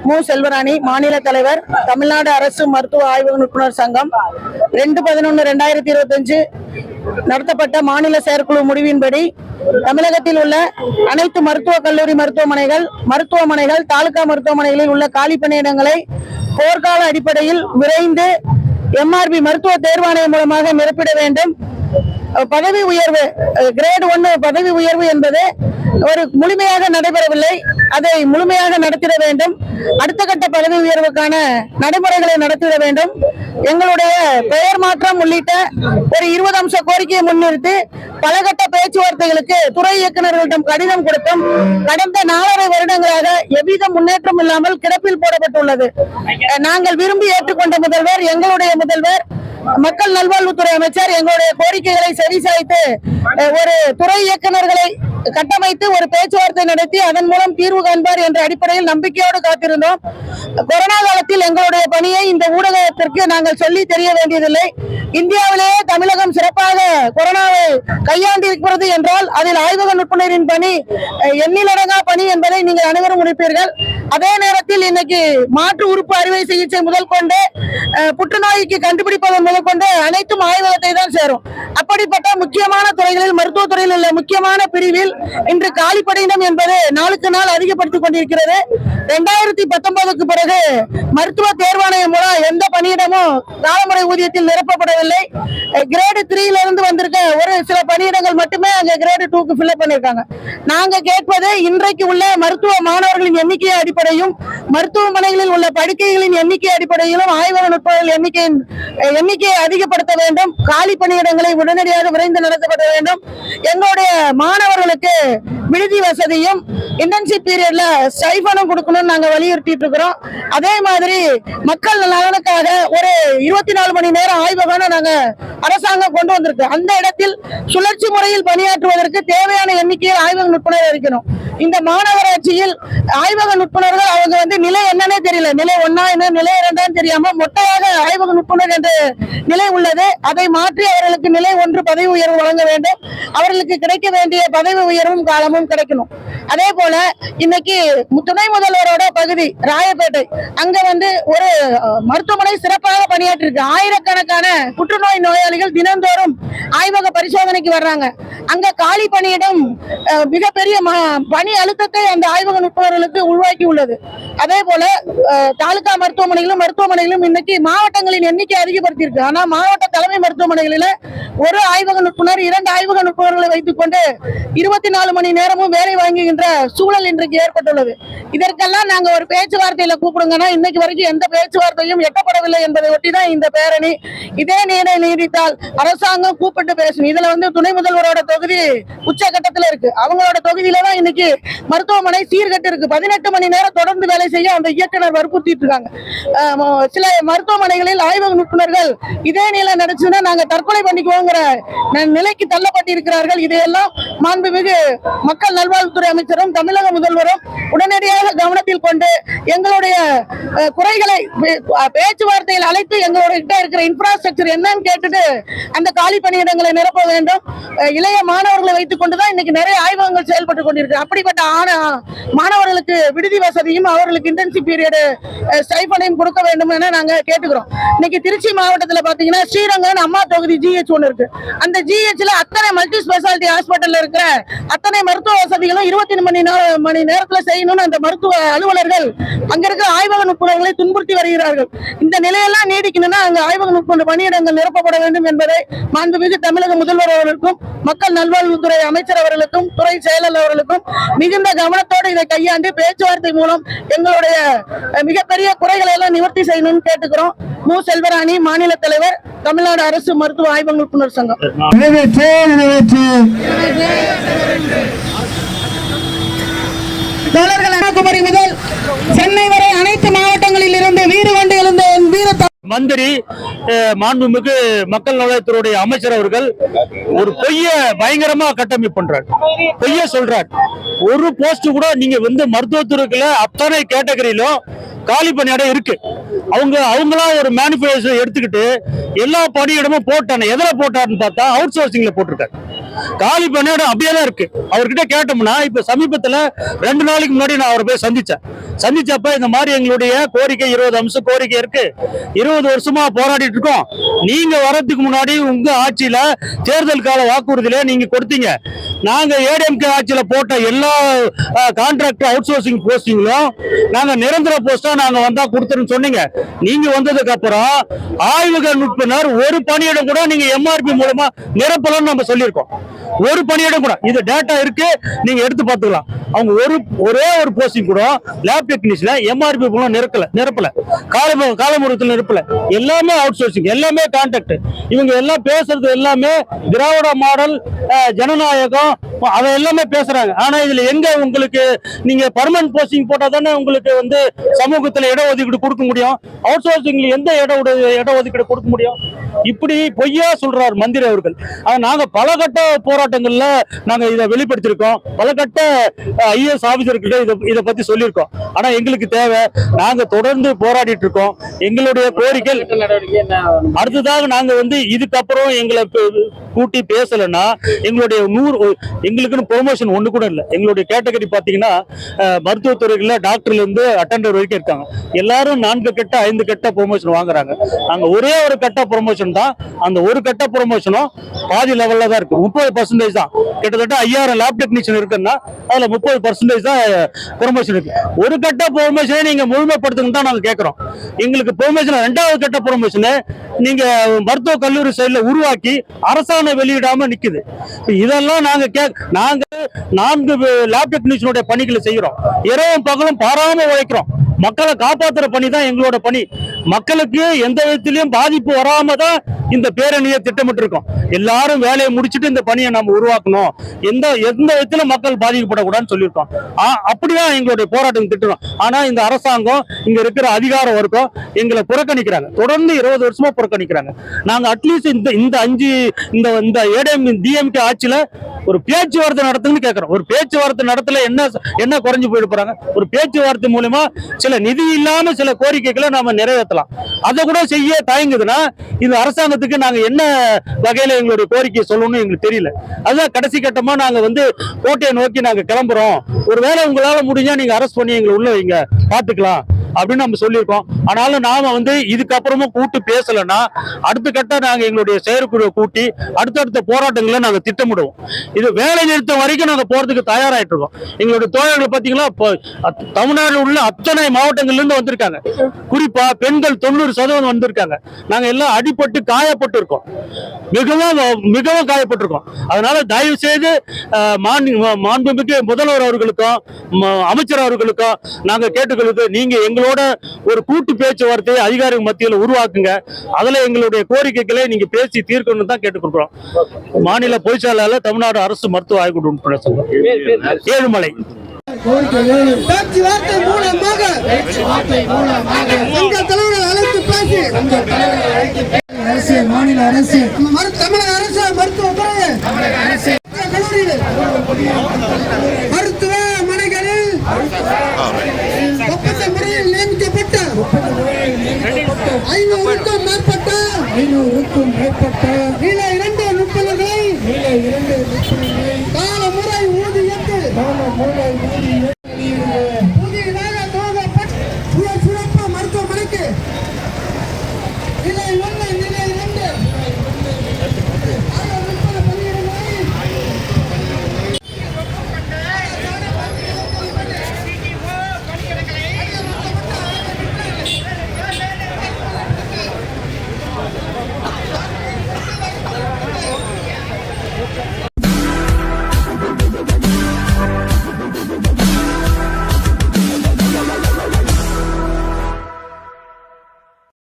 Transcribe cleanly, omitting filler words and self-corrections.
மு. செல்வராணி, மாநில தலைவர், தமிழ்நாடு அரசு மருத்துவ ஆய்வக நிபுணர் சங்கம். 2/11/2025 நடத்தப்பட்ட மாநில செயற்குழு முடிவின்படி தமிழகத்தில் உள்ள அனைத்து மருத்துவக் கல்லூரி மருத்துவமனைகள், தாலுகா மருத்துவமனைகளில் உள்ள காலி பணியிடங்களை போர்க்கால அடிப்படையில் விரைந்து MRB மருத்துவ தேர்வாணையம் மூலமாக நிரப்பிட வேண்டும். பதவி உயர்வு, கிரேட் 1 பதவி உயர்வு என்பது ஒரு முழுமையாக நடைபெறவில்லை. அதை முழுமையாக நடத்திட வேண்டும். அடுத்த கட்ட பதவி உயர்வுக்கான நடைமுறைகளை நடத்திட வேண்டும். எங்களுடைய பெயர் மாற்றம் உள்ளிட்ட ஒரு 20 அம்ச கோரிக்கையை முன்னிறுத்தி பலகட்ட பேச்சுவார்த்தைகளுக்கு துறை இயக்குநர்களிடம் கடிதம் கொடுத்தும் கடந்த 4.5 வருடங்களாக எவ்வித முன்னேற்றம் இல்லாமல் கிடப்பில் போடப்பட்டுள்ளது. நாங்கள் விரும்பி ஏற்றுக்கொண்ட முதல்வர், எங்களுடைய முதல்வர், மக்கள் நல்வாழ்வுத்துறை அமைச்சர் எங்களுடைய கோரிக்கைகளை செவிசாய்த்து ஒரு துறை இயக்குநர்களை கட்டமைத்து ஒரு பேச்சுவார்த்தை நடத்தி அதன் மூலம் தீர்வு காண்பார் என்ற அடிப்படையில் நம்பிக்கையோடு காத்திருந்தோம். கொரோனா காலத்தில் எங்களுடைய பணியை இந்த ஊடகத்திற்கு நாங்கள் சொல்லி தெரிய வேண்டியதில்லை. இந்தியாவிலேயே தமிழகம் சிறப்பாக கொரோனாவை கையாண்டிருக்கிறது என்றால் அதில் ஆய்வக நிபுணரின் பணி எண்ணிலடங்கா பணி என்பதை நீங்கள் அனைவரும் உணர்ப்பீர்கள். அதே நேரத்தில் இன்னைக்கு மாற்று உறுப்பு அறுவை சிகிச்சை முதல் கொண்டு புற்றுநோய்க்கு கண்டுபிடிப்பதன் முதல் கொண்டு அனைத்தும் ஆய்வகத்தை தான் சேரும். அப்படிப்பட்ட முக்கியமான துறைகளில், மருத்துவத்துறையில் உள்ள முக்கியமான பிரிவில் இன்று காலி பணியிடம் என்பது நாளுக்கு நாள் அதிகப்படுத்திக் கொண்டிருக்கிறது. 2019க்கு பிறகு மருத்துவ தேர்வாணையம் மூலம் எந்த பணியிடமும் காலமுறை ஊதியத்தில் நிரப்பப்படவில்லை. கிரேடு 3 இருந்து வந்திருக்க ஒரு சில பணியிடங்கள் மட்டுமே அங்க கிரேடு 2க்கு ஃபில்அப் பண்ணிருக்காங்க. நாங்க கேட்பது இன்றைக்கு உள்ள மருத்துவ மாணவர்களின் எண்ணிக்கை அடிப்படையும் மருத்துவமனைகளில் உள்ள படுக்கைகளின் எண்ணிக்கை அடிப்படையிலும் ஆய்வக நுட்பங்கள் எண்ணிக்கையை அதிகப்படுத்த வேண்டும். காலி பணியிடங்களை உடனடியாக விரைந்து நடத்தப்பட வேண்டும். எங்களுடைய மாணவர்களுக்கு விடுதி வசதியும் இன்டர்ன்ஷிப் பீரியட்ல ஸ்டைஃபனும் கொடுக்கணும்னு நாங்க வலியுறுத்திட்டு இருக்கிறோம். அதே மாதிரி மக்கள் நலனுக்காக ஒரு 24 மணி நேரம் ஆய்வகம் நாங்க அரசாங்கம் கொண்டு வந்திருக்கு. அந்த இடத்தில் சுழற்சி முறையில் பணியாற்றுவதற்கு தேவையான எண்ணிக்கையில் ஆய்வக நுட்புணர் இருக்கணும். இந்த மாநகராட்சியில் ஆய்வக நுட்புணர்கள் அவங்க நிலை என்னன்னே தெரியல. நிலை 1 என்ன, நிலை 2 தெரியாம மொட்டையாக ஆய்வக நுட்புணர் என்ற நிலை உள்ளது. அதை மாற்றி அவர்களுக்கு நிலை 1 பதவி உயர்வு வழங்க வேண்டும். அவர்களுக்கு கிடைக்க வேண்டிய பதவி உயர்வும் காலமும் கிடைக்கணும். அதே போல இன்னைக்கு துணை முதல்வரோட பகுதி ராயப்பேட்டை, அங்க ஒரு மருத்துவமனை சிறப்பாக பணியாற்றி இருக்கு. ஆயிரக்கணக்கான புற்றுநோய் நோயாளிகள் தினந்தோறும் ஆய்வக பரிசோதனைக்கு வர்றாங்க. அங்க காலி பணியிடம் மிகப்பெரிய பணி அழுத்தத்தை அந்த ஆய்வக நுட்பவர்களுக்கு உருவாக்கி உள்ளது. அதே போல தாலுகா மருத்துவமனைகளும் இன்னைக்கு மாவட்டங்களின் எண்ணிக்கை அதிகப்படுத்தி இருக்கு. ஆனா மாவட்ட தலைமை மருத்துவமனைகளில ஒரு ஆய்வக நுட்புணர், 2 ஆய்வக நுட்புணர்களை வைத்துக் கொண்டு 24 மணி நேரமும் வேலை வாங்குகின்ற சூழல் இன்றைக்கு ஏற்பட்டுள்ளது. இதற்கெல்லாம் நாங்க ஒரு பேச்சுவார்த்தையில கூப்பிடுங்கன்னா இன்னைக்கு வரைக்கும் எந்த பேச்சுவார்த்தையும் எட்டப்படவில்லை என்பதை ஒட்டிதான் இந்த பேரணி. இதே நீடித்தால் அரசாங்கம் கூப்பிட்டு பேசணும். இதுல துணை முதல்வரோட தொகுதி உச்சகட்டத்தில் இருக்கு. அவங்களோட தொகுதியில தான் இன்னைக்கு மருத்துவமனை சீர்கட்டு இருக்கு. 18 மணி நேரம் தொடர்ந்து வேலை செய்ய அந்த இயக்குனர் வற்புறுத்திட்டு இருக்காங்க. சில மருத்துவமனைகளில் ஆய்வக நிபுணர்கள் இதே நிலை நடச்சுன்னா நாங்க தற்கொலை பண்ணிக்குவோங்கிற நிலைக்கு தள்ளப்பட்டிருக்கிறார்கள். இதையெல்லாம் மாண்புமிகு மக்கள் நல்வாழ்வுத்துறை அமைச்சரும் தமிழக முதல்வரும் உடனடியாக கவனத்தில் கொண்டு எங்களுடைய குறைகளை பேச்சுவார்த்தையில் அழைத்து எங்களுடைய இருக்கிற இன்ஃப்ராஸ்ட்ரக்சர் என்னன்னு கேட்டுட்டு அந்த காலி பணியிடங்களை நிரப்ப வேண்டும். இளைய மாணவர்களை வைத்துக் கொண்டுதான் இன்னைக்கு நிறைய ஆய்வகங்கள் செயல்பட்டு கொண்டிருக்கு. அப்படிப்பட்ட மாணவர்களுக்கு விடுதி வசதியும் அவர்களுக்கு இன்டர்ன்ஷிப் பீரியட் ஸ்டைஃபனையும் கொடுக்க வேண்டும் என நாங்க கேட்டுக்கிறோம். இன்னைக்கு திருச்சி மாவட்டத்தில் பாத்தீங்கன்னா ஸ்ரீரங்கம் அம்மா தொகுதி GH ஒன்று இருக்கு. அந்த GHல அத்தனை மல்டி ஸ்பெஷாலிட்டி ஹாஸ்பிட்டல் இருக்கிற அத்தனை மருத்துவ வசதிகளும் 24 மணி நேரத்தில் செய்யணும்னு அந்த மருத்துவ அலுவலர்கள் அங்க இருக்கிற ஆய்வக நுட்பங்களை துன்புறுத்தி வருகிறார்கள். இந்த நிலையெல்லாம் நீடிக்கணும்னா அங்க ஆய்வக நுட்ப பணியிடங்கள் நிரப்பப்பட வேண்டும் என்பதை மாண்புமிகு தமிழக முதல்வர் அவர்களுக்கும் மக்கள் நல்வாழ்வுத்துறை அமைச்சர் அவர்களுக்கும் துறை செயலர் அவர்களுக்கும் மிகுந்த கவனத்தோடு இதை கையாண்டு பேச்சுவார்த்தை மூலம் எங்களுடைய மிகப்பெரிய குறைகளை எல்லாம் நிவர்த்தி செய்யணும்னு கேட்டுக்கிறோம். மு. செல்வராணி, மாநில தலைவர், தமிழ்நாடு அரசு மருத்துவ ஆய்வக நிபுணர் சங்கம். கன்னியாகுமரி முதல் சென்னை வரை அனைத்து மாவட்டங்களில் இருந்து வீறு கொண்டு எழுந்த மந்திரி மாண்புமிகு மக்கள் நலத்துறையுடைய அமைச்சர் அவர்கள் ஒரு பொய்ய பயங்கரமா கட்டமைப்பு பண்றார். பொய்ய சொல்றார். ஒரு போஸ்ட் கூட நீங்க மருத்துவத்துறைக்குள்ள அத்தனை கேட்டகரியிலும் காலி பணியிடம் இருக்கு. அவங்களா ஒரு மேனிஃபெஸ்டோ எடுத்துக்கிட்டு எல்லா பணியிடமும் போட்டாங்க. எதுல போட்டாருன்னு பார்த்தா அவுட் சோர்சிங்ல போட்டிருக்காரு. காலி பணியிடம் அப்படியே தான் இருக்கு. அவர்கிட்ட கேட்டோம்னா இப்ப சமீபத்துல 2 நாளைக்கு முன்னாடி நான் அவரை போய் சந்திச்சப்ப இந்த மாதிரி எங்களுடைய கோரிக்கை 20 அம்சம் கோரிக்கை இருக்கு, 20 வருஷமா போராடிட்டு இருக்கோம். நீங்க வரதுக்கு முன்னாடி உங்க ஆட்சியில தேர்தல் கால வாக்குறுதியில நீங்க கொடுத்தீங்க, நாங்க ஏடிஎம்கே ஆட்சியில போட்ட எல்லா கான்ட்ராக்ட் அவுட் சோர்சிங் போஸ்டிங்களும் நாங்க நிரந்தர போஸ்டா நாங்க வந்தா கொடுத்துருன்னு சொன்னீங்க. நீங்க வந்ததுக்கு அப்புறம் ஆய்வக நுட்பனர் ஒரு பணியிடம் கூட நீங்க எம்ஆர்பி மூலமா நிரப்பலன்னு நம்ம சொல்லியிருக்கோம். ஒரு பணியிடம் கூட இது டேட்டா இருக்கு, நீங்க எடுத்து பார்த்துக்கலாம். அவங்க ஒரே ஒரு போஸ்டிங் கூட லேப் டெக்னீஷியன் எம்ஆர்பி மூலம் நிரப்பல, காலமுறையில் நிரப்பல. எல்லாமே அவுட் சோர்சிங், எல்லாமே கான்ட்ராக்ட். இவங்க எல்லாம் பேசுறது எல்லாமே திராவிட மாடல், ஜனநாயகம், அதை எல்லாமே பேசுறாங்க. ஆனா இதுல எங்க உங்களுக்கு நீங்க பர்மனன்ட் போஸ்டிங் போட்டா தானே உங்களுக்கு வந்து சமூகத்துல இடஒதுக்கீடு கொடுக்க முடியும். அவுட் சோர்சிங்ல எந்த இடஒதுக்கீடு கொடுக்க முடியும்? இப்படி பொய்யா சொல்றார் மந்திரி அவர்கள். நாங்க பல கட்ட போராட்டங்கள்ல நாங்க இதை வெளிப்படுத்திருக்கோம், பல கட்ட ஐஏஎஸ் ஆபீசர்கிட்ட இதை பத்தி சொல்லியிருக்கோம். ஆனா எங்களுக்கு தேவை, நாங்க தொடர்ந்து போராடிட்டு இருக்கோம். எங்களுடைய கோரிக்கை அடுத்ததாக நாங்க வந்து இதுக்கப்புறம் எங்களை கூட்டி பேசலன்னா எங்களுடைய எங்களுக்குன்னு ப்ரொமோஷன் ஒண்ணு கூட இல்லை. எங்களுடைய கேட்டகரி பாத்தீங்கன்னா மருத்துவத்துறையில டாக்டர்ல இருந்து அட்டெண்டர் வரைக்கும் இருக்காங்க. எல்லாரும் 4 கட்ட 5 கட்ட ப்ரொமோஷன் வாங்குறாங்க. நாங்க ஒரே ஒரு கட்ட ப்ரொமோஷன் தான். அந்த ஒரு கட்ட ப்ரொமோஷனும் பாதி லெவல்ல தான் இருக்கு. 30% தான். கிட்டத்தட்ட 5000 லேப் டெக்னீஷியன் இருக்குன்னா அதுல 30% தான் ப்ரொமோஷன் இருக்கு. ஒரு கட்ட ப்ரொமோஷனை நீங்க முழுமைப்படுத்தணும் தான் நாங்க கேட்கிறோம். எங்களுக்கு ப்ரொமோஷன் 2வது கட்ட ப்ரொமோஷனை நீங்க மருத்துவ கல்லூரி சைடுல உருவாக்கி அரசாணை வெளியிடாம நிக்குது. இதெல்லாம் நாங்க 4 லேப் டெக்னீஷியனுடைய பணிகளை செய்யறோம். இரவும் பகலும் பாராம உழைக்கிறோம். மக்களை காப்பாற்றுற பணி தான் எங்களோட பணி. மக்களுக்கு எந்த விதத்திலையும் பாதிப்பு வராம தான் இந்த பேரணியை திட்டமிட்டு இருக்கோம். எல்லாரும் வேலையை முடிச்சுட்டு இந்த பணியை நம்ம உருவாக்கணும், எந்த விதத்துல மக்கள் பாதிக்கப்படக்கூடாதுன்னு சொல்லியிருக்கோம். அப்படிதான் எங்களுடைய போராட்டம் திட்டணும். ஆனா இந்த அரசாங்கம், இங்க இருக்கிற அதிகார வர்க்கம் எங்களை புறக்கணிக்கிறாங்க. தொடர்ந்து 20 வருஷமா புறக்கணிக்கிறாங்க. நாங்க அட்லீஸ்ட் இந்த டிஎம்கே ஆட்சியில ஒரு பேச்சுவார்த்தை நடத்துன்னு கேட்கிறோம். ஒரு பேச்சுவார்த்தை நடத்தல என்ன குறைஞ்சு போயிட போறாங்க? ஒரு பேச்சுவார்த்தை மூலமா சில நிதி இல்லாம சில கோரிக்கைகளை நாம நிறைவேற்றலாம். அதை கூட செய்ய தயங்குதுன்னா இந்த அரசாங்கத்துக்கு நாங்க என்ன வகையில எங்களுடைய கோரிக்கையை சொல்லணும்னு எங்களுக்கு தெரியல. அதுதான் கடைசி கட்டமா நாங்க வந்து கோட்டையை நோக்கி நாங்க கிளம்புறோம். ஒருவேளை உங்களால முடிஞ்சா நீங்க அரெஸ்ட் பண்ணி எங்களை உள்ள வைங்க, பாத்துக்கலாம் அப்படின்னு நம்ம சொல்லியிருக்கோம். ஆனாலும் நாம வந்து இதுக்கப்புறமும் கூட்டு பேசலன்னா அடுத்த கட்ட நாங்க எங்களுடைய செயற்குழுவை கூட்டி அடுத்தடுத்த போராட்டங்களை நாங்க திட்டமிடுவோம். இது வேலை நிறுத்தம் வரைக்கும் நாங்க போறதுக்கு தயாராயிட்டு இருக்கோம். எங்களுடைய தோழர்கள் பாத்தீங்கன்னா தமிழ்நாட்டில் உள்ள அத்தனை மாவட்டங்கள்ல இருந்து வந்திருக்காங்க. குறிப்பா பெண்கள் 90% வந்திருக்காங்க. நாங்க எல்லாம் அடிபட்டு காயப்பட்டு இருக்கோம், மிகவும் காயப்பட்டிருக்கோம். அதனால தயவு செய்து மாண்புமிகு முதல்வர் அவர்களுக்கும் அமைச்சர் அவர்களுக்கும் நாங்க கேட்டுக்கொள்வது, நீங்க எங்களோட ஒரு கூட்டு பேச்சுவார்த்தை அதிகாரிகள் மத்தியில் உருவாக்குங்க. அதுல எங்களுடைய கோரிக்கைகளை நீங்க பேசி தீர்க்கணும் தான் கேட்டுக்கொள்கிறோம். மாநில பொதுச்செயலாளர், தமிழ்நாடு அரசு மருத்துவ ஆய்வு உறுப்பினர் சங்கம், ஏழுமலை. பேச்சுவார்த்தை மூலமாக எங்கள் தலைவர்கள் அழைத்து பேசி அரசு, மாநில அரசு, தமிழக அரசு, மருத்துவத்துறை, கல்லூரிகள், மருத்துவமனைகளில் ஒப்பந்த முறையில் நியமிக்கப்பட்ட 500க்கும் மேற்பட்ட